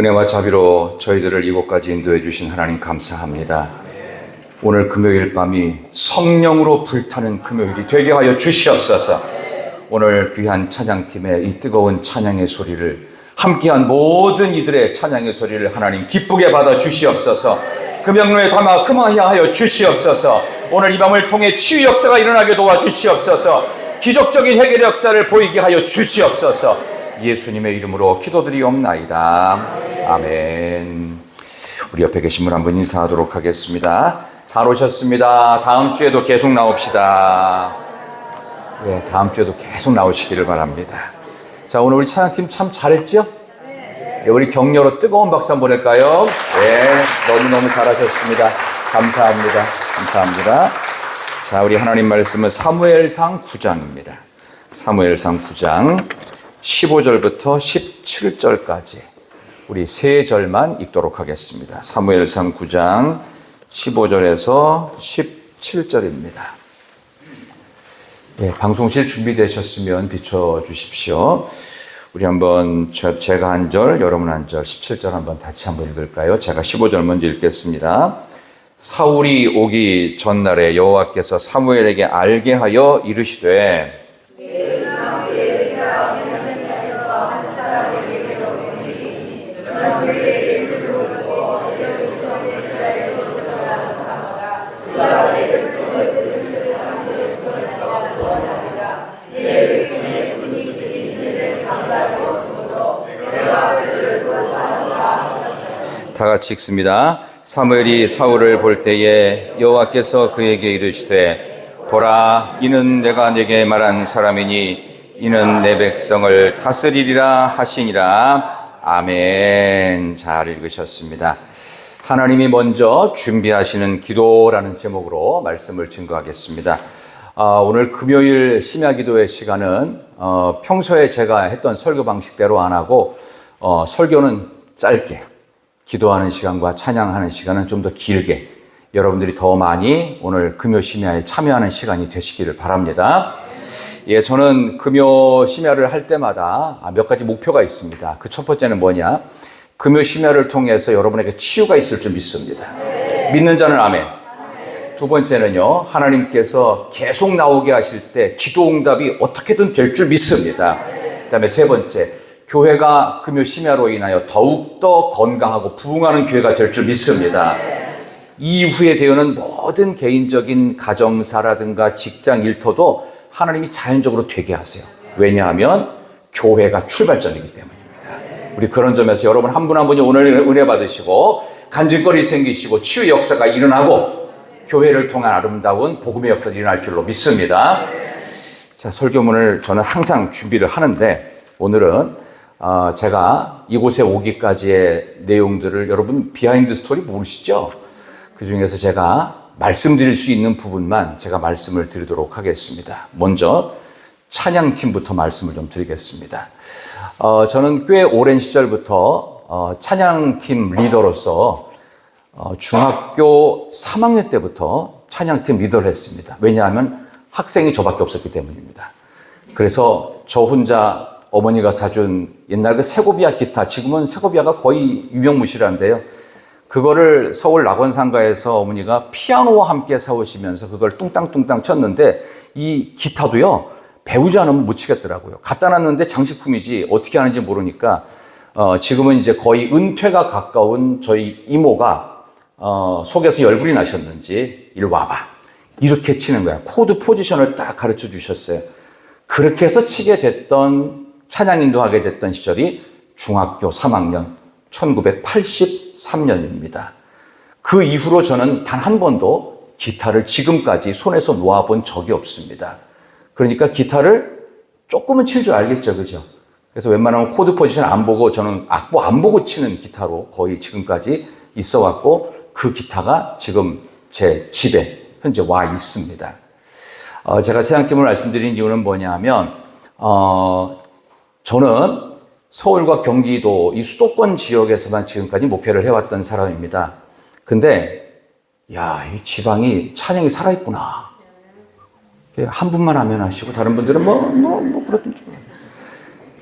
은혜와 자비로 저희들을 이곳까지 인도해 주신 하나님 감사합니다. 오늘 금요일 밤이 성령으로 불타는 금요일이 되게 하여 주시옵소서. 오늘 귀한 찬양팀의 이 뜨거운 찬양의 소리를 함께한 모든 이들의 찬양의 소리를 하나님 기쁘게 받아 주시옵소서. 그 명로에 담아 금하게 하여 주시옵소서. 오늘 이 밤을 통해 치유 역사가 일어나게 도와주시옵소서. 기적적인 해결 역사를 보이게 하여 주시옵소서. 예수님의 이름으로 기도드리옵나이다. 아멘. 우리 옆에 계신 분 한 분 인사하도록 하겠습니다. 잘 오셨습니다. 다음 주에도 계속 나옵시다. 네, 다음 주에도 계속 나오시기를 바랍니다. 자, 오늘 우리 찬양팀 참 잘했죠? 네, 우리 격려로 뜨거운 박수 한번 보낼까요? 네, 너무너무 잘하셨습니다. 감사합니다. 감사합니다. 자, 우리 하나님 말씀은 사무엘상 9장입니다. 사무엘상 9장 15절부터 17절까지 우리 세 절만 읽도록 하겠습니다. 사무엘상 9장 15절에서 17절입니다. 네, 방송실 준비되셨으면 비춰주십시오. 우리 한번 제가 한 절, 여러분 한 절, 17절 한번 같이 한번 읽을까요? 제가 15절 먼저 읽겠습니다. 사울이 오기 전날에 여호와께서 사무엘에게 알게 하여 이르시되 다 같이 읽습니다. 사무엘이 사울을 볼 때에 여호와께서 그에게 이르시되 보라, 이는 내가 네게 말한 사람이니 이는 내 백성을 다스리리라 하시니라. 아멘. 잘 읽으셨습니다. 하나님이 먼저 준비하시는 기도라는 제목으로 말씀을 증거하겠습니다. 오늘 금요일 심야기도의 시간은 평소에 제가 했던 설교 방식대로 안 하고 설교는 짧게, 기도하는 시간과 찬양하는 시간은 좀 더 길게, 여러분들이 더 많이 오늘 금요 심야에 참여하는 시간이 되시기를 바랍니다. 예, 저는 금요 심야를 할 때마다 몇 가지 목표가 있습니다. 그 첫 번째는 뭐냐? 금요 심야를 통해서 여러분에게 치유가 있을 줄 믿습니다. 믿는 자는 아멘. 두 번째는요, 하나님께서 계속 나오게 하실 때 기도 응답이 어떻게든 될 줄 믿습니다. 그 다음에 세 번째, 교회가 금요 심야로 인하여 더욱더 건강하고 부흥하는 교회가 될 줄 믿습니다. 이후에 되어는 모든 개인적인 가정사라든가 직장 일터도 하나님이 자연적으로 되게 하세요. 왜냐하면 교회가 출발점이기 때문입니다. 우리 그런 점에서 여러분 한 분 한 분이 오늘 은혜 받으시고 간질거리 생기시고 치유 역사가 일어나고 교회를 통한 아름다운 복음의 역사가 일어날 줄로 믿습니다. 자, 설교문을 저는 항상 준비를 하는데 오늘은 제가 이곳에 오기까지의 내용들을 여러분 비하인드 스토리 모르시죠? 그 중에서 제가 말씀드릴 수 있는 부분만 제가 말씀을 드리도록 하겠습니다. 먼저 찬양팀부터 말씀을 좀 드리겠습니다. 저는 꽤 오랜 시절부터 찬양팀 리더로서 중학교 3학년 때부터 찬양팀 리더를 했습니다. 왜냐하면 학생이 저밖에 없었기 때문입니다. 그래서 저 혼자 어머니가 사준 옛날 그 세고비아 기타, 지금은 세고비아가 거의 유명무실한데요. 그거를 서울 낙원상가에서 어머니가 피아노와 함께 사오시면서 그걸 뚱땅뚱땅 쳤는데 이 기타도요, 배우지 않으면 못 치겠더라고요. 갖다 놨는데 장식품이지 어떻게 하는지 모르니까 지금은 이제 거의 은퇴가 가까운 저희 이모가 속에서 열불이 나셨는지 이리 와봐. 이렇게 치는 거야. 코드 포지션을 딱 가르쳐 주셨어요. 그렇게 해서 치게 됐던, 찬양 인도하게 됐던 시절이 중학교 3학년 1983년입니다. 그 이후로 저는 단 한 번도 기타를 지금까지 손에서 놓아본 적이 없습니다. 그러니까 기타를 조금은 칠 줄 알겠죠, 그죠? 그래서 웬만하면 코드 포지션 안 보고 저는 악보 안 보고 치는 기타로 거의 지금까지 있어 왔고 그 기타가 지금 제 집에 현재 와 있습니다. 제가 찬양팀을 말씀드린 이유는 뭐냐 하면 저는 서울과 경기도 이 수도권 지역에서만 지금까지 목회를 해왔던 사람입니다. 근데 야, 이 지방이 찬양이 살아있구나. 한 분만 하면 하시고 다른 분들은 그렇든지.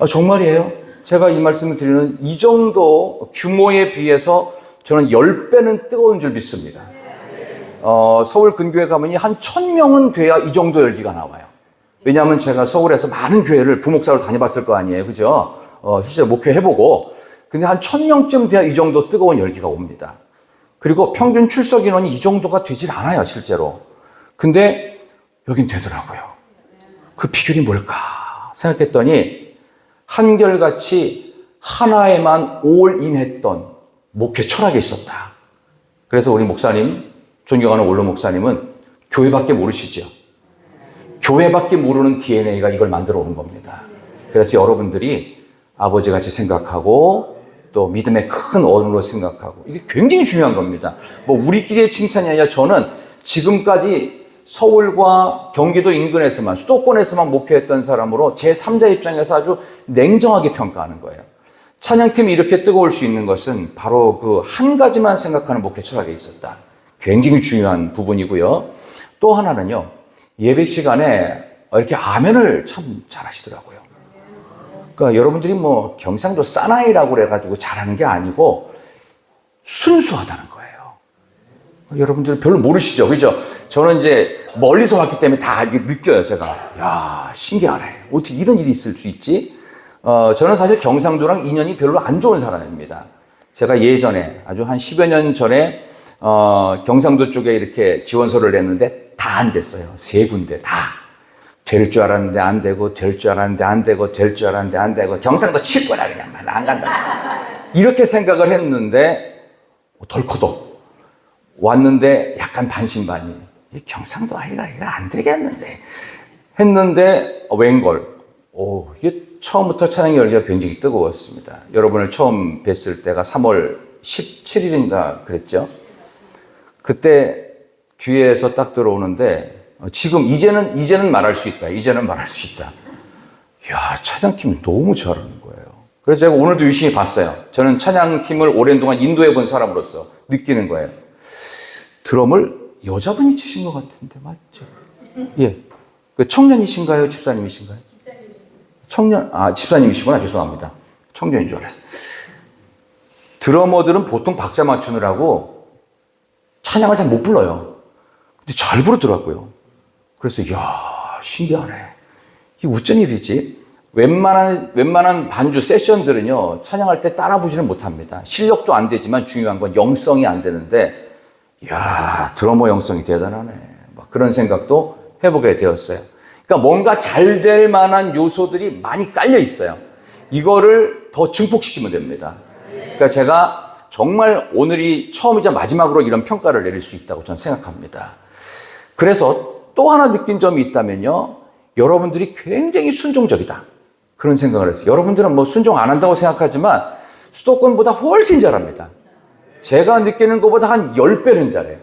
정말이에요. 제가 이 말씀을 드리는 이 정도 규모에 비해서 저는 10배는 뜨거운 줄 믿습니다. 서울 근교에 가면 한 1000명은 돼야 이 정도 열기가 나와요. 왜냐하면 제가 서울에서 많은 교회를 부목사로 다녀봤을 거 아니에요. 그죠? 실제로 목회해보고. 근데 한 1000명쯤 돼야 이 정도 뜨거운 열기가 옵니다. 그리고 평균 출석 인원이 이 정도가 되질 않아요, 실제로. 근데 여긴 되더라고요. 그 비결이 뭘까 생각했더니 한결같이 하나에만 올인했던 목회 철학이 있었다. 그래서 우리 목사님, 존경하는 원로 목사님은 교회밖에 모르시죠. 교회밖에 모르는 DNA가 이걸 만들어 오는 겁니다. 그래서 여러분들이 아버지같이 생각하고 또 믿음의 큰 어른으로 생각하고 이게 굉장히 중요한 겁니다. 뭐 우리끼리의 칭찬이 아니라 저는 지금까지 서울과 경기도 인근에서만 수도권에서만 목회했던 사람으로 제3자 입장에서 아주 냉정하게 평가하는 거예요. 찬양팀이 이렇게 뜨거울 수 있는 것은 바로 그 한 가지만 생각하는 목회 철학에 있었다. 굉장히 중요한 부분이고요. 또 하나는요. 예배 시간에 이렇게 아멘을 참 잘하시더라고요. 그러니까 여러분들이 뭐 경상도 사나이라고 그래가지고 잘하는 게 아니고 순수하다는 거예요. 여러분들 별로 모르시죠? 그죠? 저는 이제 멀리서 왔기 때문에 다 이게 느껴요, 제가. 야, 신기하네. 어떻게 이런 일이 있을 수 있지? 저는 사실 경상도랑 인연이 별로 안 좋은 사람입니다. 제가 예전에, 아주 한 10여 년 전에, 경상도 쪽에 이렇게 지원서를 냈는데 다 안 됐어요. 3군데 다. 될 줄 알았는데 안 되고, 될 줄 알았는데 안 되고, 될 줄 알았는데 안 되고, 경상도 칠 거라 그냥 안 간다. 이렇게 생각을 했는데, 덜커덕 왔는데 약간 반신반의. 경상도 아이가 이거 안 되겠는데. 했는데, 웬걸. 이게 처음부터 찬양의 열기가 굉장히 뜨거웠습니다. 여러분을 처음 뵀을 때가 3월 17일인가 그랬죠. 그때 뒤에서 딱 들어오는데 지금 이제는 말할 수 있다. 이제는 말할 수 있다. 이야, 찬양팀이 너무 잘하는 거예요. 그래서 제가 오늘도 유심히 봤어요. 저는 찬양팀을 오랜 동안 인도해 본 사람으로서 느끼는 거예요. 드럼을 여자분이 치신 것 같은데 맞죠? 예. 그 청년이신가요? 집사님이신가요? 집사님이시구나. 죄송합니다. 청년인 줄 알았어요. 드러머들은 보통 박자 맞추느라고 찬양을 잘 못 불러요. 근데 잘 부르더라고요. 그래서, 이야, 신기하네. 이게 어쩐 일이지? 웬만한 반주 세션들은요, 찬양할 때 따라 부지는 못합니다. 실력도 안 되지만 중요한 건 영성이 안 되는데, 이야, 드러머 영성이 대단하네. 막 그런 생각도 해보게 되었어요. 그러니까 뭔가 잘 될 만한 요소들이 많이 깔려 있어요. 이거를 더 증폭시키면 됩니다. 그러니까 제가 정말 오늘이 처음이자 마지막으로 이런 평가를 내릴 수 있다고 저는 생각합니다. 그래서 또 하나 느낀 점이 있다면요. 여러분들이 굉장히 순종적이다. 그런 생각을 했어요. 여러분들은 뭐 순종 안 한다고 생각하지만 수도권보다 훨씬 잘합니다. 제가 느끼는 것보다 한 10배는 잘해요.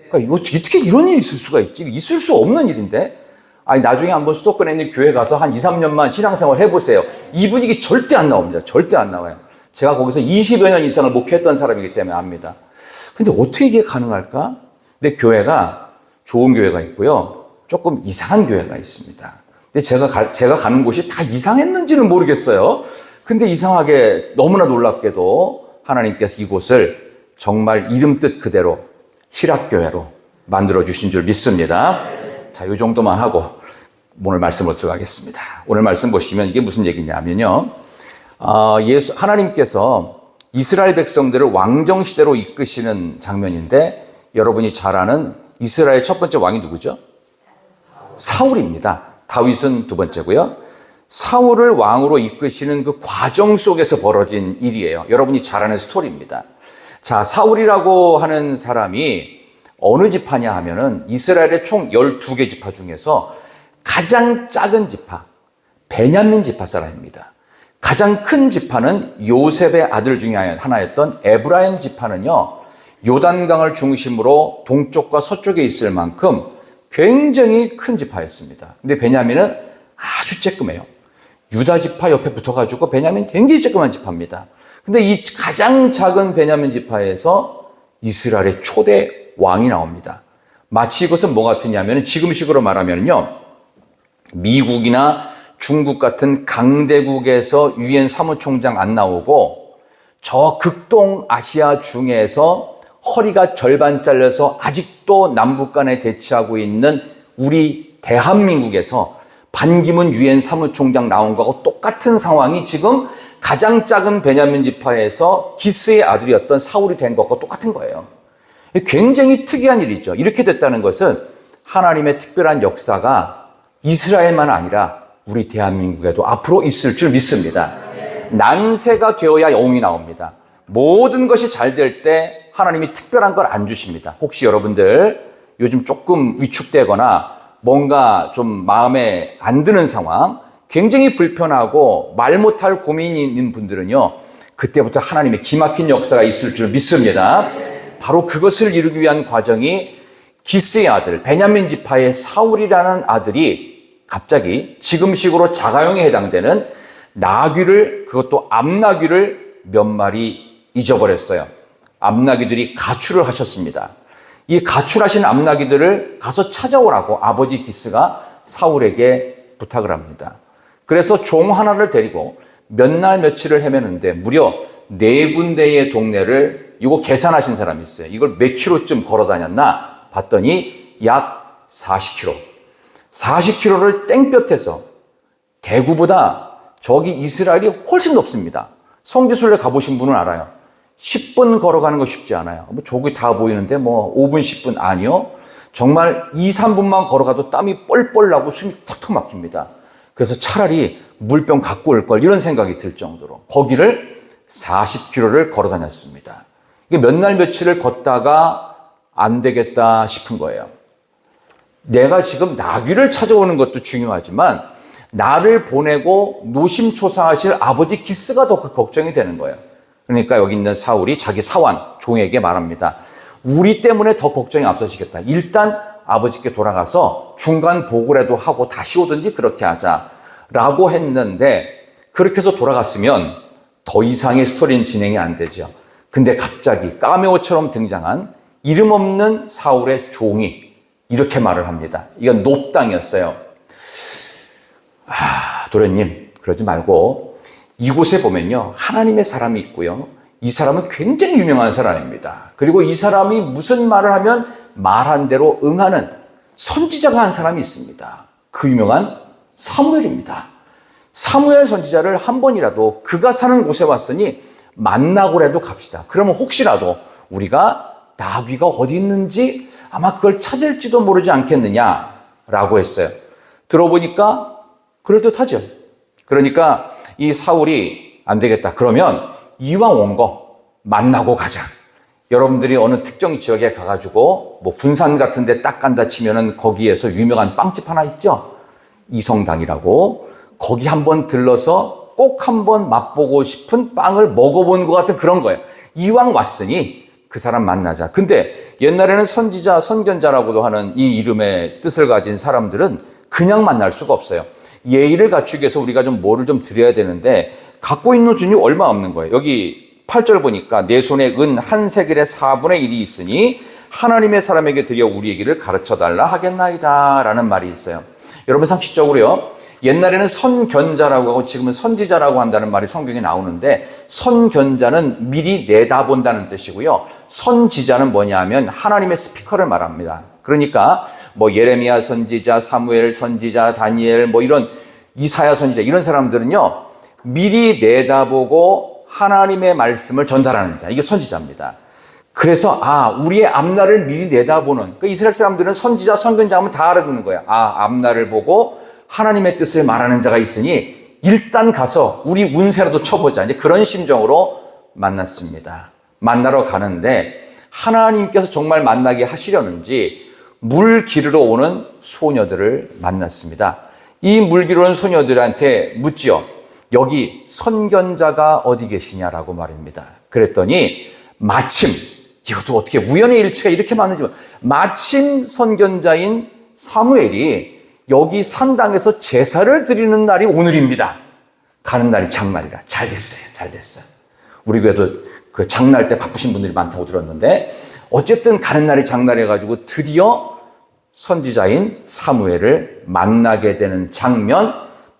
그러니까 어떻게 이런 일이 있을 수가 있지? 있을 수 없는 일인데. 아니, 나중에 한번 수도권에 있는 교회 가서 한 2, 3년만 신앙생활 해보세요. 이 분위기 절대 안 나옵니다. 절대 안 나와요. 제가 거기서 20여 년 이상을 목회했던 사람이기 때문에 압니다. 근데 어떻게 이게 가능할까? 근데 교회가 좋은 교회가 있고요. 조금 이상한 교회가 있습니다. 근데 제가 가는 곳이 다 이상했는지는 모르겠어요. 근데 이상하게 너무나 놀랍게도 하나님께서 이곳을 정말 이름 뜻 그대로 희락교회로 만들어주신 줄 믿습니다. 자, 이 정도만 하고 오늘 말씀으로 들어가겠습니다. 오늘 말씀 보시면 이게 무슨 얘기냐면요. 하나님께서 이스라엘 백성들을 왕정시대로 이끄시는 장면인데 여러분이 잘 아는 이스라엘 첫 번째 왕이 누구죠? 사울입니다. 다윗은 두 번째고요. 사울을 왕으로 이끄시는 그 과정 속에서 벌어진 일이에요. 여러분이 잘 아는 스토리입니다. 자, 사울이라고 하는 사람이 어느 지파냐 하면은 이스라엘의 총 12개 지파 중에서 가장 작은 지파, 베냐민 지파 사람입니다. 가장 큰 지파는 요셉의 아들 중에 하나였던 에브라임 지파는요, 요단강을 중심으로 동쪽과 서쪽에 있을 만큼 굉장히 큰 지파였습니다. 근데 베냐민은 아주 쬐끔해요. 유다 지파 옆에 붙어가지고 베냐민 굉장히 쬐끔한 지파입니다. 근데 이 가장 작은 베냐민 지파에서 이스라엘의 초대 왕이 나옵니다. 마치 이것은 뭐 같으냐면 지금식으로 말하면요, 미국이나 중국 같은 강대국에서 유엔 사무총장 안 나오고 저 극동 아시아 중에서 허리가 절반 잘려서 아직도 남북 간에 대치하고 있는 우리 대한민국에서 반기문 유엔 사무총장 나온 거하고 똑같은 상황이 지금 가장 작은 베냐민 지파에서 기스의 아들이었던 사울이 된 것과 똑같은 거예요. 굉장히 특이한 일이죠. 이렇게 됐다는 것은 하나님의 특별한 역사가 이스라엘만 아니라 우리 대한민국에도 앞으로 있을 줄 믿습니다. 난세가 되어야 영웅이 나옵니다. 모든 것이 잘 될 때 하나님이 특별한 걸 안 주십니다. 혹시 여러분들 요즘 조금 위축되거나 뭔가 좀 마음에 안 드는 상황, 굉장히 불편하고 말 못할 고민이 있는 분들은요, 그때부터 하나님의 기막힌 역사가 있을 줄 믿습니다. 바로 그것을 이루기 위한 과정이 기스의 아들, 베냐민 지파의 사울이라는 아들이 갑자기 지금식으로 자가용에 해당되는 나귀를, 그것도 암나귀를 몇 마리 잊어버렸어요. 암나귀들이 가출을 하셨습니다. 이 가출하신 암나귀들을 가서 찾아오라고 아버지 기스가 사울에게 부탁을 합니다. 그래서 종 하나를 데리고 몇 날 며칠을 헤매는데 무려 4군데의 동네를, 이거 계산하신 사람이 있어요. 이걸 몇 킬로쯤 걸어 다녔나 봤더니 약 40킬로. 40킬로를 땡볕에서, 대구보다 저기 이스라엘이 훨씬 높습니다. 성지순례 가보신 분은 알아요. 10분 걸어가는 거 쉽지 않아요. 뭐 저기 다 보이는데 뭐 5분, 10분 아니요. 정말 2, 3분만 걸어가도 땀이 뻘뻘 나고 숨이 턱턱 막힙니다. 그래서 차라리 물병 갖고 올 걸, 이런 생각이 들 정도로 거기를 40km를 걸어 다녔습니다. 이게 몇 날 며칠을 걷다가 안 되겠다 싶은 거예요. 내가 지금 나귀를 찾아오는 것도 중요하지만 나를 보내고 노심초사하실 아버지 기스가 더 걱정이 되는 거예요. 그러니까 여기 있는 사울이 자기 사환, 종에게 말합니다. 우리 때문에 더 걱정이 앞서지겠다. 일단 아버지께 돌아가서 중간 보고라도 하고 다시 오든지 그렇게 하자라고 했는데, 그렇게 해서 돌아갔으면 더 이상의 스토리는 진행이 안 되죠. 근데 갑자기 카메오처럼 등장한 이름 없는 사울의 종이 이렇게 말을 합니다. 이건 높당이었어요. 도련님, 그러지 말고 이곳에 보면요, 하나님의 사람이 있고요, 이 사람은 굉장히 유명한 사람입니다. 그리고 이 사람이 무슨 말을 하면 말한 대로 응하는 선지자가 한 사람이 있습니다. 그 유명한 사무엘입니다. 사무엘 선지자를 한 번이라도 그가 사는 곳에 왔으니 만나고라도 갑시다. 그러면 혹시라도 우리가 나귀가 어디 있는지 아마 그걸 찾을지도 모르지 않겠느냐라고 했어요. 들어보니까 그럴듯하죠. 그러니까 이 사울이 안 되겠다. 그러면 이왕 온 거 만나고 가자. 여러분들이 어느 특정 지역에 가가지고 뭐 군산 같은 데 딱 간다 치면은 거기에서 유명한 빵집 하나 있죠. 이성당이라고. 거기 한번 들러서 꼭 한번 맛보고 싶은 빵을 먹어본 것 같은 그런 거예요. 이왕 왔으니 그 사람 만나자. 근데 옛날에는 선지자, 선견자라고도 하는 이 이름의 뜻을 가진 사람들은 그냥 만날 수가 없어요. 예의를 갖추기 위해서 우리가 좀 뭐를 좀 드려야 되는데 갖고 있는 돈이 얼마 없는 거예요. 여기 8절 보니까 내 손에 은 한 세겔의 4분의 1이 있으니 하나님의 사람에게 드려 우리의 길을 가르쳐달라 하겠나이다 라는 말이 있어요. 여러분 상식적으로요, 옛날에는 선견자라고 하고 지금은 선지자라고 한다는 말이 성경에 나오는데, 선견자는 미리 내다본다는 뜻이고요, 선지자는 뭐냐면 하나님의 스피커를 말합니다. 그러니까 뭐 예레미야 선지자, 사무엘 선지자, 다니엘, 뭐 이런 이사야 선지자, 이런 사람들은요 미리 내다보고 하나님의 말씀을 전달하는 자, 이게 선지자입니다. 그래서 우리의 앞날을 미리 내다보는, 그러니까 이스라엘 사람들은 선지자, 선견자 하면 다 알아듣는 거야. 앞날을 보고 하나님의 뜻을 말하는 자가 있으니 일단 가서 우리 운세라도 쳐보자. 이제 그런 심정으로 만났습니다. 만나러 가는데 하나님께서 정말 만나게 하시려는지 물 기르러 오는 소녀들을 만났습니다. 이 물 기르러 온 소녀들한테 묻지요. 여기 선견자가 어디 계시냐라고 말입니다. 그랬더니 마침, 이것도 어떻게 우연의 일치가 이렇게 많은지, 마침 선견자인 사무엘이 여기 산당에서 제사를 드리는 날이 오늘입니다. 가는 날이 장날이라. 잘 됐어요. 잘 됐어요. 우리 교회도 그 장날 때 바쁘신 분들이 많다고 들었는데 어쨌든 가는 날이 장날이어가지고 드디어 선지자인 사무엘을 만나게 되는 장면,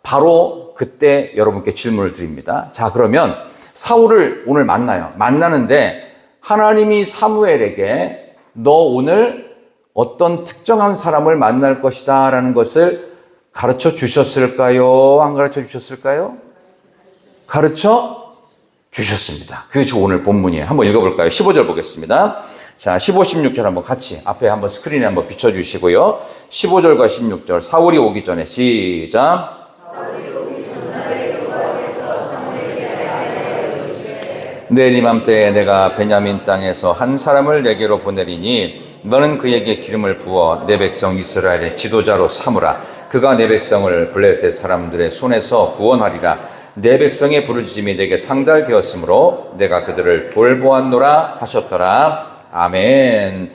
바로 그때 여러분께 질문을 드립니다. 자, 그러면 사울을 오늘 만나요. 만나는데 하나님이 사무엘에게 너 오늘 어떤 특정한 사람을 만날 것이다 라는 것을 가르쳐 주셨을까요? 안 가르쳐 주셨을까요? 가르쳐 주셨습니다. 그게 지금 오늘 본문이에요. 한번 읽어볼까요? 15절 보겠습니다. 자, 15, 16절 한번 같이 앞에 한번 스크린에 한번 비춰주시고요. 15절과 16절 사울이 오기 전에 시작. 내일 이맘때에 내가 베냐민 땅에서 한 사람을 내게로 보내리니 너는 그에게 기름을 부어 내 백성 이스라엘의 지도자로 삼으라. 그가 내 백성을 블레셋 사람들의 손에서 구원하리라. 내 백성의 부르짖음이 내게 상달되었으므로 내가 그들을 돌보았노라 하셨더라. 아멘.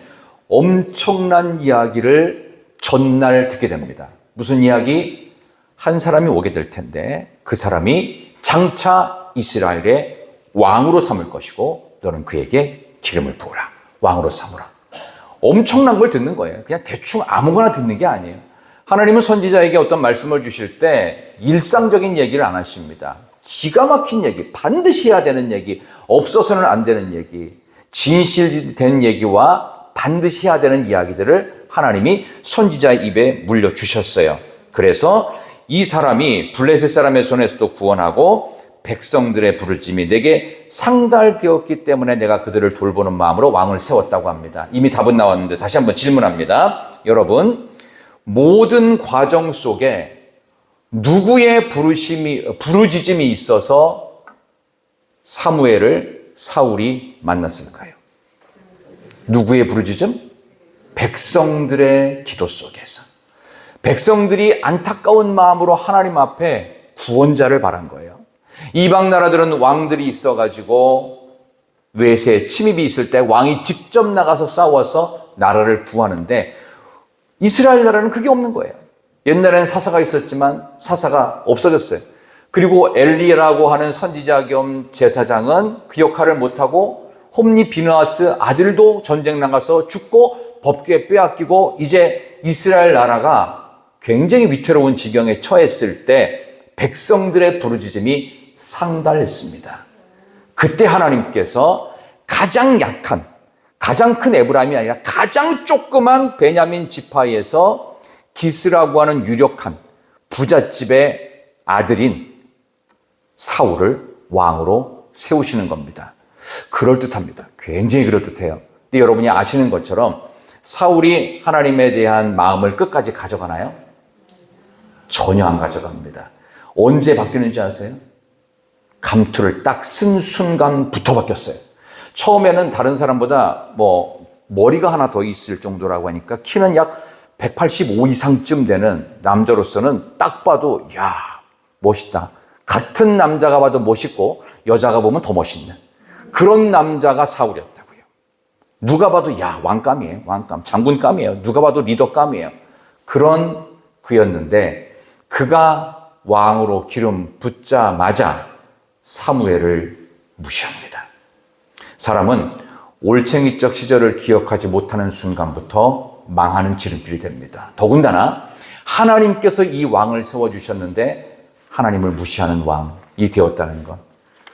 엄청난 이야기를 전날 듣게 됩니다. 무슨 이야기? 한 사람이 오게 될 텐데 그 사람이 장차 이스라엘의 왕으로 삼을 것이고 너는 그에게 기름을 부으라. 왕으로 삼으라. 엄청난 걸 듣는 거예요. 그냥 대충 아무거나 듣는 게 아니에요. 하나님은 선지자에게 어떤 말씀을 주실 때 일상적인 얘기를 안 하십니다. 기가 막힌 얘기, 반드시 해야 되는 얘기, 없어서는 안 되는 얘기, 진실된 얘기와 반드시 해야 되는 이야기들을 하나님이 선지자의 입에 물려주셨어요. 그래서 이 사람이 블레셋 사람의 손에서도 구원하고 백성들의 부르짖음이 내게 상달되었기 때문에 내가 그들을 돌보는 마음으로 왕을 세웠다고 합니다. 이미 답은 나왔는데 다시 한번 질문합니다. 여러분, 모든 과정 속에 누구의 부르짖음이 있어서 사무엘을 사울이 만났을까요? 누구의 부르짖음? 백성들의 기도 속에서. 백성들이 안타까운 마음으로 하나님 앞에 구원자를 바란 거예요. 이방 나라들은 왕들이 있어가지고 외세 침입이 있을 때 왕이 직접 나가서 싸워서 나라를 구하는데 이스라엘 나라는 그게 없는 거예요. 옛날에는 사사가 있었지만 사사가 없어졌어요. 그리고 엘리라고 하는 선지자 겸 제사장은 그 역할을 못하고 홈리 비느하스 아들도 전쟁 나가서 죽고 법궤 빼앗기고 이제 이스라엘 나라가 굉장히 위태로운 지경에 처했을 때 백성들의 부르짖음이 상달했습니다. 그때 하나님께서 가장 약한, 가장 큰 에브라임이 아니라 가장 조그만 베냐민 지파에서 기스라고 하는 유력한 부잣집의 아들인 사울을 왕으로 세우시는 겁니다. 그럴듯합니다. 굉장히 그럴듯해요. 근데 여러분이 아시는 것처럼 사울이 하나님에 대한 마음을 끝까지 가져가나요? 전혀 안 가져갑니다. 언제 바뀌는지 아세요? 감투를 딱 쓴 순간부터 바뀌었어요. 처음에는 다른 사람보다 머리가 하나 더 있을 정도라고 하니까 키는 약 185 이상쯤 되는 남자로서는 딱 봐도 야 멋있다. 같은 남자가 봐도 멋있고 여자가 보면 더 멋있는 그런 남자가 사울이었다고요. 누가 봐도 야 왕감이에요. 왕감, 장군감이에요. 누가 봐도 리더감이에요. 그런 그였는데 그가 왕으로 기름 붓자마자 사무엘을 무시합니다. 사람은 올챙이적 시절을 기억하지 못하는 순간부터 망하는 지름길이 됩니다. 더군다나 하나님께서 이 왕을 세워주셨는데 하나님을 무시하는 왕이 되었다는 것.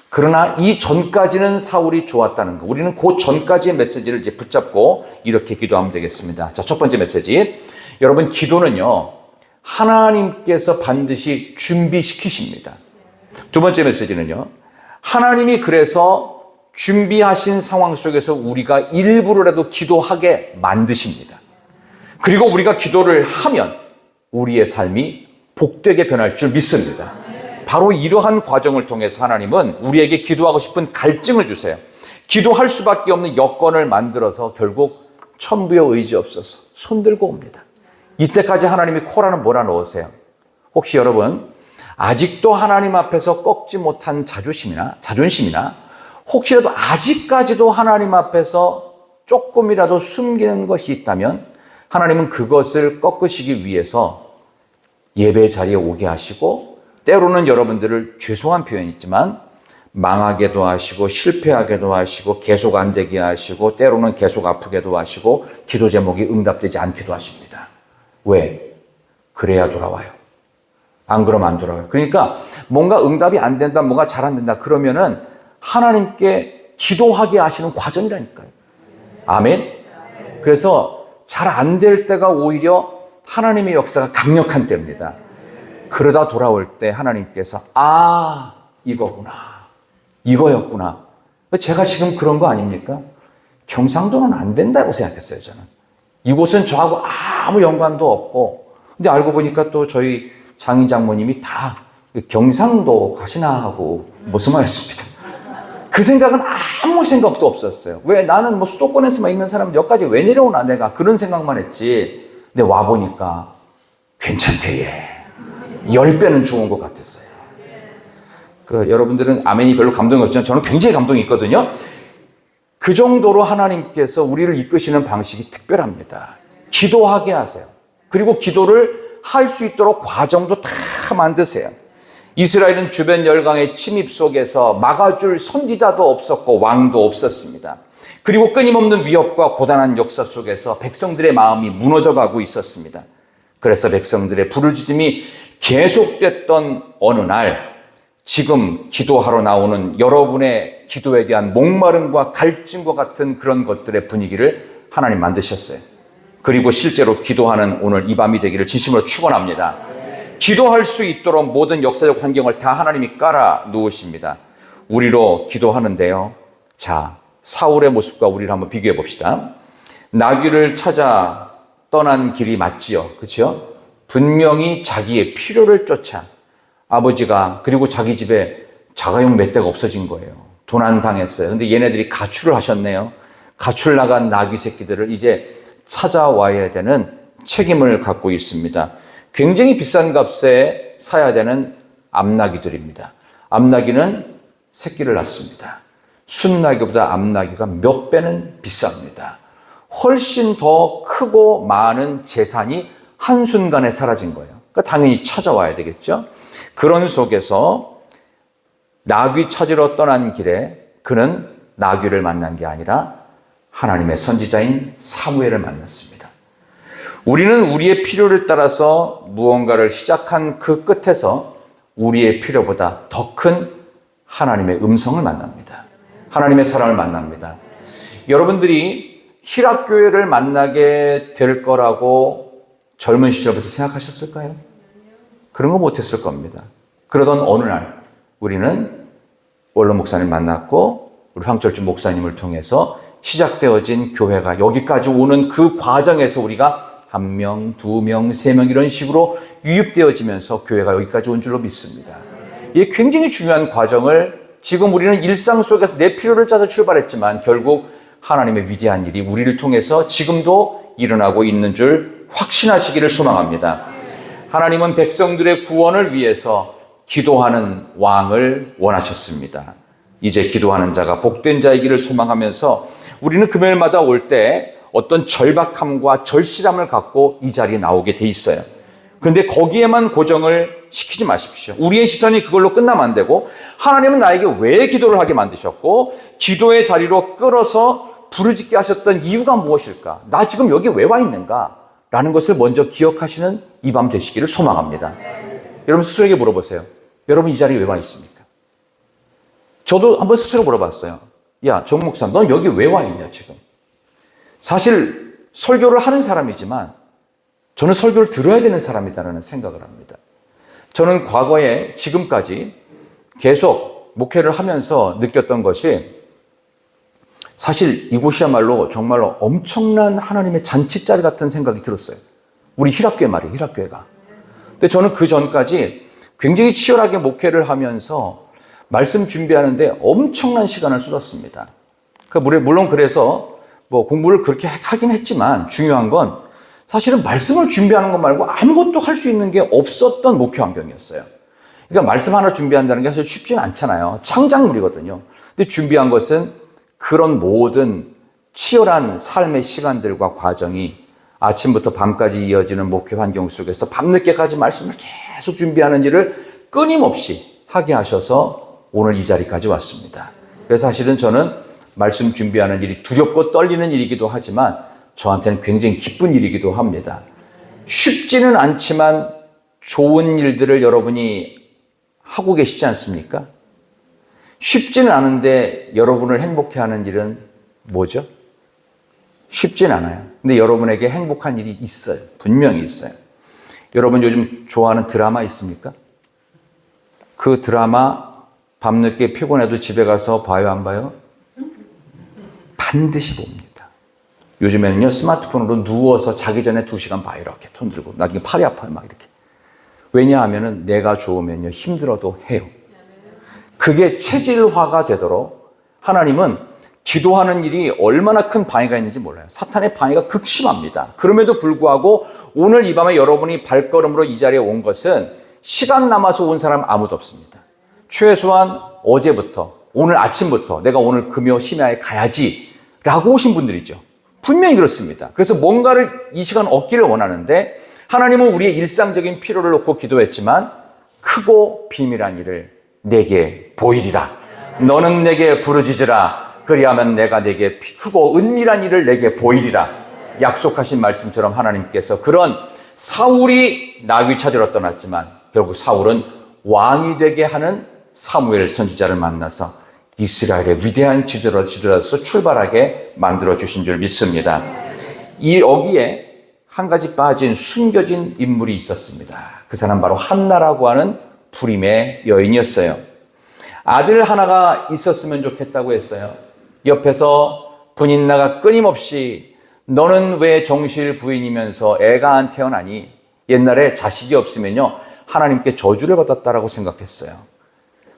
그러나 이 전까지는 사울이 좋았다는 것. 우리는 그 전까지의 메시지를 이제 붙잡고 이렇게 기도하면 되겠습니다. 자, 첫 번째 메시지. 여러분, 기도는요, 하나님께서 반드시 준비시키십니다. 두 번째 메시지는요, 하나님이 그래서 준비하신 상황 속에서 우리가 일부러라도 기도하게 만드십니다. 그리고 우리가 기도를 하면 우리의 삶이 복되게 변할 줄 믿습니다. 바로 이러한 과정을 통해서 하나님은 우리에게 기도하고 싶은 갈증을 주세요. 기도할 수밖에 없는 여건을 만들어서 결국 천부의 의지 없어서 손들고 옵니다. 이때까지 하나님이 코라는 뭐라 넣으세요? 혹시 여러분 아직도 하나님 앞에서 꺾지 못한 자존심이나 혹시라도 아직까지도 하나님 앞에서 조금이라도 숨기는 것이 있다면 하나님은 그것을 꺾으시기 위해서 예배 자리에 오게 하시고 때로는 여러분들을 죄송한 표현이지만 망하게도 하시고 실패하게도 하시고 계속 안 되게 하시고 때로는 계속 아프게도 하시고 기도 제목이 응답되지 않기도 하십니다. 왜? 그래야 돌아와요. 안 그러면 안 돌아와요. 그러니까 뭔가 응답이 안 된다, 뭔가 잘 안 된다 그러면은 하나님께 기도하게 하시는 과정이라니까요. 아멘. 그래서 잘 안 될 때가 오히려 하나님의 역사가 강력한 때입니다. 그러다 돌아올 때 하나님께서 이거구나, 이거였구나. 제가 지금 그런 거 아닙니까? 경상도는 안 된다고 생각했어요. 저는 이곳은 저하고 아무 연관도 없고, 근데 알고 보니까 또 저희 장인 장모님이 다 경상도 가시나 하고 모습하였습니다. 그 생각은 아무 생각도 없었어요. 왜 나는 뭐 수도권에서만 있는 사람 여기까지 왜 내려오나, 내가 그런 생각만 했지. 근데 와보니까 괜찮대, 얘. 10배는 좋은 것 같았어요. 여러분들은 아멘이 별로 감동이 없지만 저는 굉장히 감동이 있거든요. 그 정도로 하나님께서 우리를 이끄시는 방식이 특별합니다. 기도하게 하세요. 그리고 기도를 할 수 있도록 과정도 다 만드세요. 이스라엘은 주변 열강의 침입 속에서 막아줄 선지자도 없었고 왕도 없었습니다. 그리고 끊임없는 위협과 고단한 역사 속에서 백성들의 마음이 무너져가고 있었습니다. 그래서 백성들의 부르짖음이 계속됐던 어느 날, 지금 기도하러 나오는 여러분의 기도에 대한 목마름과 갈증과 같은 그런 것들의 분위기를 하나님 만드셨어요. 그리고 실제로 기도하는 오늘 이 밤이 되기를 진심으로 축원합니다. 기도할 수 있도록 모든 역사적 환경을 다 하나님이 깔아 놓으십니다. 우리로 기도하는데요. 자, 사울의 모습과 우리를 한번 비교해 봅시다. 나귀를 찾아 떠난 길이 맞지요. 그렇죠? 분명히 자기의 필요를 쫓아 아버지가, 그리고 자기 집에 자가용 몇 대가 없어진 거예요. 도난당했어요. 근데 얘네들이 가출을 하셨네요. 가출 나간 나귀 새끼들을 이제 찾아와야 되는 책임을 갖고 있습니다. 굉장히 비싼 값에 사야 되는 암나귀들입니다. 암나귀는 새끼를 낳습니다. 순나귀보다 암나귀가 몇 배는 비쌉니다. 훨씬 더 크고 많은 재산이 한순간에 사라진 거예요. 그러니까 당연히 찾아와야 되겠죠. 그런 속에서 나귀 찾으러 떠난 길에 그는 나귀를 만난 게 아니라 하나님의 선지자인 사무엘을 만났습니다. 우리는 우리의 필요를 따라서 무언가를 시작한 그 끝에서 우리의 필요보다 더 큰 하나님의 음성을 만납니다. 하나님의 사랑을 만납니다. 여러분들이 희락교회를 만나게 될 거라고 젊은 시절부터 생각하셨을까요? 그런 거 못했을 겁니다. 그러던 어느 날 우리는 원로 목사님 만났고 우리 황철주 목사님을 통해서 시작되어진 교회가 여기까지 오는 그 과정에서 우리가 1명, 2명, 3명 이런 식으로 유입되어지면서 교회가 여기까지 온 줄로 믿습니다. 이게 굉장히 중요한 과정을 지금 우리는 일상 속에서 내 필요를 짜서 출발했지만 결국 하나님의 위대한 일이 우리를 통해서 지금도 일어나고 있는 줄 확신하시기를 소망합니다. 하나님은 백성들의 구원을 위해서 기도하는 왕을 원하셨습니다. 이제 기도하는 자가 복된 자이기를 소망하면서 우리는 금요일마다 올 때 어떤 절박함과 절실함을 갖고 이 자리에 나오게 돼 있어요. 그런데 거기에만 고정을 시키지 마십시오. 우리의 시선이 그걸로 끝나면 안 되고 하나님은 나에게 왜 기도를 하게 만드셨고 기도의 자리로 끌어서 부르짖게 하셨던 이유가 무엇일까? 나 지금 여기 왜 와 있는가? 라는 것을 먼저 기억하시는 이 밤 되시기를 소망합니다. 여러분 스스로에게 물어보세요. 여러분 이 자리에 왜 와 있습니까? 저도 한번 스스로 물어봤어요. 야, 정 목사, 넌 여기 왜 와 있냐 지금? 사실 설교를 하는 사람이지만 저는 설교를 들어야 되는 사람이다라는 생각을 합니다. 저는 과거에 지금까지 계속 목회를 하면서 느꼈던 것이 사실 이곳이야말로 정말로 엄청난 하나님의 잔치자리 같은 생각이 들었어요. 우리 희락교회 말이에요, 희락교회가. 근데 저는 그 전까지 굉장히 치열하게 목회를 하면서 말씀 준비하는데 엄청난 시간을 쏟았습니다. 물론 그래서 뭐 공부를 그렇게 하긴 했지만 중요한 건 사실은 말씀을 준비하는 것 말고 아무것도 할 수 있는 게 없었던 목회 환경이었어요. 그러니까 말씀 하나 준비한다는 게 사실 쉽지는 않잖아요. 창작물이거든요. 근데 준비한 것은 그런 모든 치열한 삶의 시간들과 과정이 아침부터 밤까지 이어지는 목회 환경 속에서 밤늦게까지 말씀을 계속 준비하는 일을 끊임없이 하게 하셔서 오늘 이 자리까지 왔습니다. 그래서 사실은 저는 말씀 준비하는 일이 두렵고 떨리는 일이기도 하지만 저한테는 굉장히 기쁜 일이기도 합니다. 쉽지는 않지만 좋은 일들을 여러분이 하고 계시지 않습니까? 쉽지는 않은데 여러분을 행복해 하는 일은 뭐죠? 쉽진 않아요. 근데 여러분에게 행복한 일이 있어요. 분명히 있어요. 여러분 요즘 좋아하는 드라마 있습니까? 그 드라마 밤늦게 피곤해도 집에 가서 봐요, 안 봐요? 반드시 봅니다. 요즘에는요, 스마트폰으로 누워서 자기 전에 2시간 봐요. 이렇게 손 들고. 나중에 팔이 아파요. 막 이렇게. 왜냐하면 내가 좋으면요, 힘들어도 해요. 그게 체질화가 되도록 하나님은 기도하는 일이 얼마나 큰 방해가 있는지 몰라요. 사탄의 방해가 극심합니다. 그럼에도 불구하고 오늘 이 밤에 여러분이 발걸음으로 이 자리에 온 것은 시간 남아서 온 사람 아무도 없습니다. 최소한 어제부터, 오늘 아침부터 내가 오늘 금요 심야에 가야지 라고 오신 분들이죠. 분명히 그렇습니다. 그래서 뭔가를 이 시간 얻기를 원하는데 하나님은 우리의 일상적인 필요를 놓고 기도했지만 크고 비밀한 일을 내게 보이리라. 너는 내게 부르짖으라. 그리하면 내가 내게 크고 은밀한 일을 내게 보이리라. 약속하신 말씀처럼 하나님께서 그런 사울이 나귀 찾으러 떠났지만 결국 사울은 왕이 되게 하는 사무엘 선지자를 만나서 이스라엘의 위대한 지도자로서 출발하게 만들어주신 줄 믿습니다. 이 여기에 한 가지 빠진 숨겨진 인물이 있었습니다. 그 사람 바로 한나라고 하는 불임의 여인이었어요. 아들 하나가 있었으면 좋겠다고 했어요. 옆에서 분인나가 끊임없이 너는 왜 정실 부인이면서 애가 안 태어나니? 옛날에 자식이 없으면요 하나님께 저주를 받았다라고 생각했어요.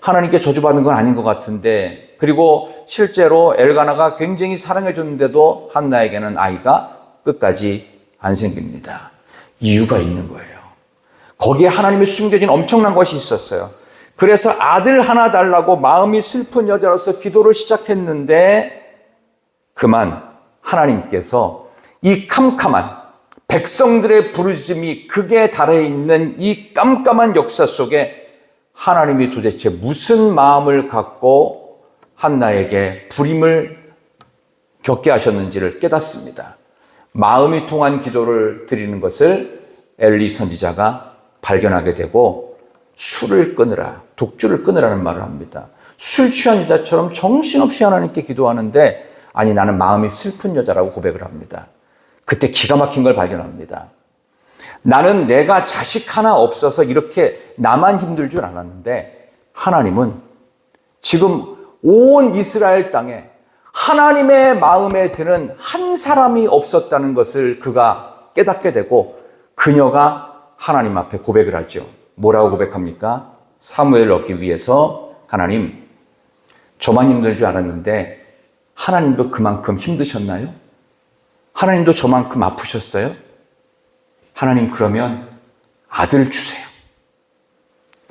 하나님께 저주받은 건 아닌 것 같은데, 그리고 실제로 엘가나가 굉장히 사랑해줬는데도 한나에게는 아이가 끝까지 안 생깁니다. 이유가 있는 거예요. 거기에 하나님의 숨겨진 엄청난 것이 있었어요. 그래서 아들 하나 달라고 마음이 슬픈 여자로서 기도를 시작했는데 그만 하나님께서 이 캄캄한 백성들의 부르짖음이 극에 달해 있는 이 깜깜한 역사 속에 하나님이 도대체 무슨 마음을 갖고 한나에게 불임을 겪게 하셨는지를 깨닫습니다. 마음이 통한 기도를 드리는 것을 엘리 선지자가 발견하게 되고 술을 끊으라, 독주를 끊으라는 말을 합니다. 술 취한 여자처럼 정신없이 하나님께 기도하는데 아니 나는 마음이 슬픈 여자라고 고백을 합니다. 그때 기가 막힌 걸 발견합니다. 나는 내가 자식 하나 없어서 이렇게 나만 힘들 줄 알았는데 하나님은 지금 온 이스라엘 땅에 하나님의 마음에 드는 한 사람이 없었다는 것을 그가 깨닫게 되고 그녀가 하나님 앞에 고백을 하죠. 뭐라고 고백합니까? 사무엘을 얻기 위해서 하나님, 저만 힘들 줄 알았는데 하나님도 그만큼 힘드셨나요? 하나님도 저만큼 아프셨어요? 하나님 그러면 아들 주세요.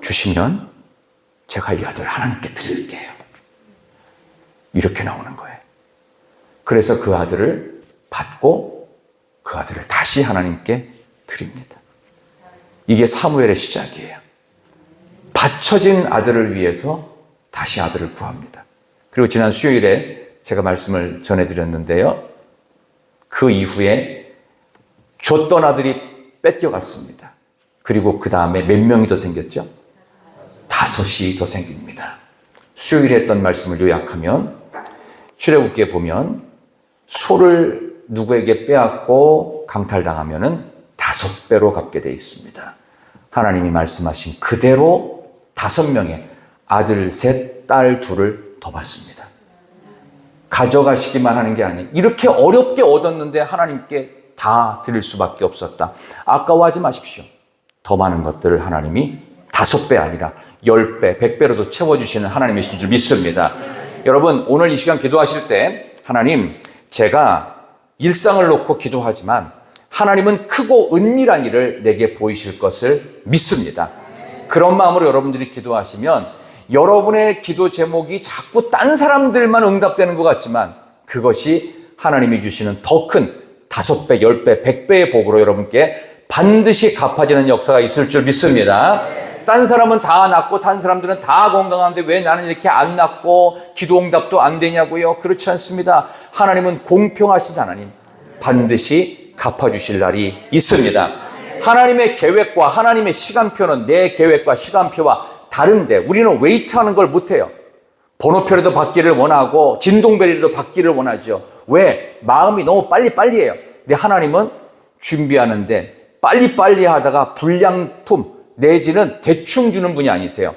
주시면 제가 이 아들 하나님께 드릴게요. 이렇게 나오는 거예요. 그래서 그 아들을 받고 그 아들을 다시 하나님께 드립니다. 이게 사무엘의 시작이에요. 바쳐진 아들을 위해서 다시 아들을 구합니다. 그리고 지난 수요일에 제가 말씀을 전해드렸는데요. 그 이후에 줬던 아들이 뺏겨갔습니다. 그리고 그 다음에 몇 명이 더 생겼죠? 5이 더 생깁니다. 수요일에 했던 말씀을 요약하면 출애굽기에 보면 소를 누구에게 빼앗고 강탈당하면은 5배로 갚게 되어 있습니다. 하나님이 말씀하신 그대로 5명의 아들 셋, 딸 둘을 더 받습니다. 가져가시기만 하는 게 아니에요. 이렇게 어렵게 얻었는데 하나님께 다 드릴 수밖에 없었다. 아까워하지 마십시오. 더 많은 것들을 하나님이 5배 아니라 10배, 100배로도 채워주시는 하나님이신 줄 믿습니다. 여러분, 오늘 이 시간 기도하실 때 하나님, 제가 일상을 놓고 기도하지만 하나님은 크고 은밀한 일을 내게 보이실 것을 믿습니다. 그런 마음으로 여러분들이 기도하시면 여러분의 기도 제목이 자꾸 딴 사람들만 응답되는 것 같지만 그것이 하나님이 주시는 더 큰 5배, 10배, 100배의 복으로 여러분께 반드시 갚아지는 역사가 있을 줄 믿습니다. 딴 사람은 다 낫고 딴 사람들은 다 건강한데 왜 나는 이렇게 안 낫고 기도 응답도 안 되냐고요? 그렇지 않습니다. 하나님은 공평하신 하나님, 반드시 갚아주실 날이 있습니다. 하나님의 계획과 하나님의 시간표는 내 계획과 시간표와 다른데 우리는 웨이트하는 걸 못해요. 번호표라도 받기를 원하고 진동벨이라도 받기를 원하죠. 왜? 마음이 너무 빨리빨리해요. 근데 하나님은 준비하는데 빨리빨리 하다가 불량품 내지는 대충 주는 분이 아니세요.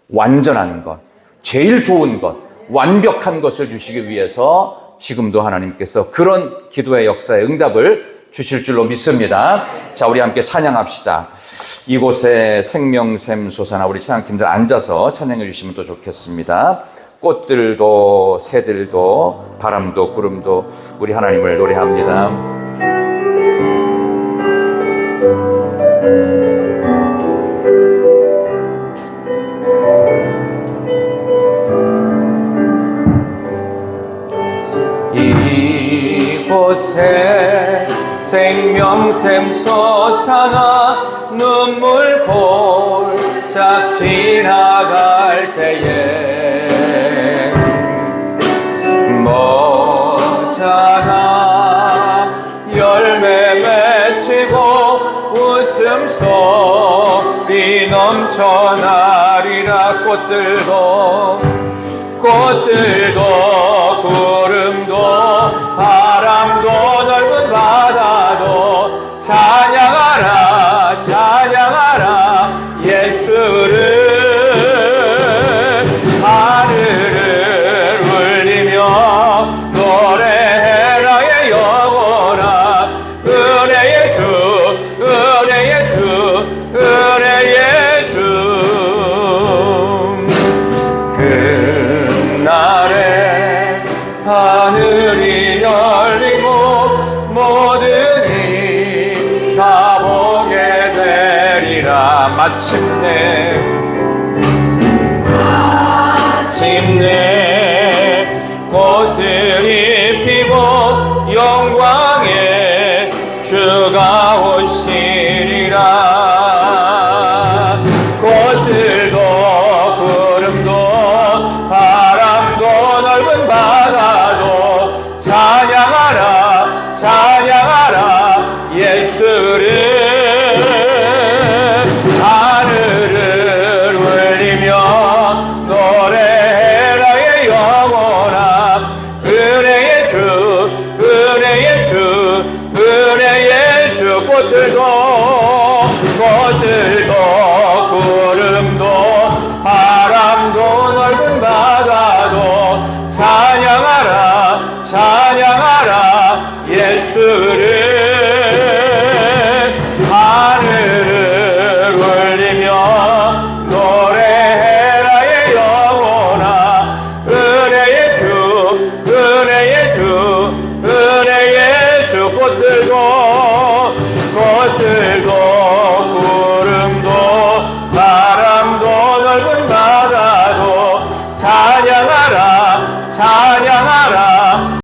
완전한 것, 제일 좋은 것, 완벽한 것을 주시기 위해서 지금도 하나님께서 그런 기도의 역사의 응답을 주실 줄로 믿습니다. 자, 우리 함께 찬양합시다. 이곳에 생명샘 솟아나. 우리 찬양팀들 앉아서 찬양해 주시면 또 좋겠습니다. 꽃들도 새들도 바람도 구름도 우리 하나님을 노래합니다. 이곳에 생명샘 솟아나 눈물 골짝 지나갈 때에 모자나 열매 맺히고 웃음소리 넘쳐나리라. 꽃들도 구름도 바람도 넓은 바다도 찬양하라 찬양하라 예수를. 하늘을 울리며 노래해라 의 영혼아. 은혜의 주 은혜의 주 은혜의 주. 그날에 하늘이 열리고 모든 이가 보게 되리라. 마침내 꽃들이 피고 영광의 주가 오시리라. 꽃들도 구름도 바람도 넓은 바다도 찬양하라 찬양하라 예수를. 하늘을 울리며 노래해라 의 영혼아. 은혜의 주 은혜의 주 은혜의 주. 꽃들도 구름도 바람도 넓은 바다도 찬양하라 찬양하라 예수를.